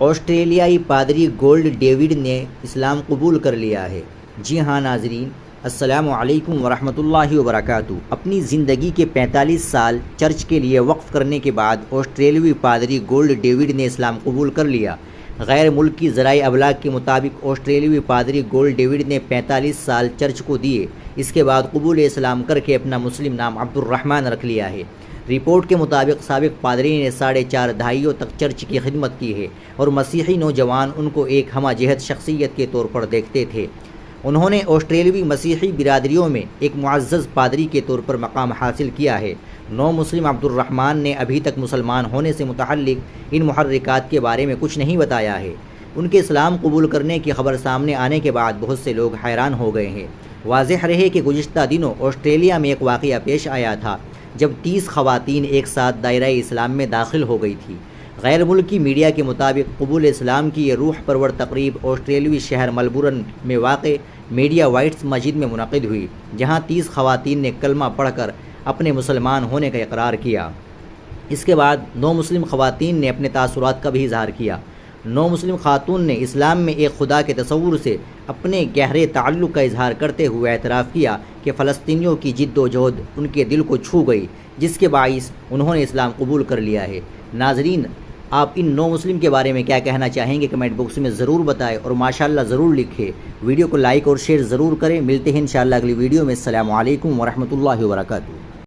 آسٹریلیائی پادری gold David نے اسلام قبول کر لیا ہے۔ جی ہاں ناظرین، السلام علیکم ورحمۃ اللہ وبرکاتہ۔ اپنی زندگی کے 45 سال چرچ کے لیے وقف کرنے کے بعد آسٹریلوی پادری گولڈ ڈیوڈ نے اسلام قبول کر لیا۔ غیر ملکی ذرائع ابلاغ کے مطابق آسٹریلوی پادری گولڈ ڈیوڈ نے 45 سال چرچ کو دیے، اس کے بعد قبول اسلام کر کے اپنا مسلم نام عبد الرحمن رکھ لیا ہے۔ رپورٹ کے مطابق سابق پادری نے 4.5 دہائیوں تک چرچ کی خدمت کی ہے اور مسیحی نوجوان ان کو ایک ہمہ جہت شخصیت کے طور پر دیکھتے تھے۔ انہوں نے آسٹریلوی مسیحی برادریوں میں ایک معزز پادری کے طور پر مقام حاصل کیا ہے۔ نو مسلم عبد الرحمن نے ابھی تک مسلمان ہونے سے متعلق ان محرکات کے بارے میں کچھ نہیں بتایا ہے۔ ان کے اسلام قبول کرنے کی خبر سامنے آنے کے بعد بہت سے لوگ حیران ہو گئے ہیں۔ واضح رہے کہ گزشتہ دنوں آسٹریلیا میں ایک واقعہ پیش آیا تھا جب 30 خواتین ایک ساتھ دائرہ اسلام میں داخل ہو گئی تھی۔ غیر ملکی میڈیا کے مطابق قبول اسلام کی یہ روح پرور تقریب آسٹریلوی شہر ملبورن میں واقع میڈیا وائٹس مسجد میں منعقد ہوئی، جہاں 30 خواتین نے کلمہ پڑھ کر اپنے مسلمان ہونے کا اقرار کیا۔ اس کے بعد 9 مسلم خواتین نے اپنے تاثرات کا بھی اظہار کیا۔ 9 مسلم خاتون نے اسلام میں ایک خدا کے تصور سے اپنے گہرے تعلق کا اظہار کرتے ہوئے اعتراف کیا کہ فلسطینیوں کی جد و جہد ان کے دل کو چھو گئی، جس کے باعث انہوں نے اسلام قبول کر لیا ہے۔ ناظرین، آپ ان 9 مسلم کے بارے میں کیا کہنا چاہیں گے؟ کمنٹ باکس میں ضرور بتائیں اور ماشاءاللہ ضرور لکھیں۔ ویڈیو کو لائک اور شیئر ضرور کریں۔ ملتے ہیں انشاءاللہ اگلی ویڈیو میں۔ السلام علیکم ورحمۃ اللہ وبرکاتہ۔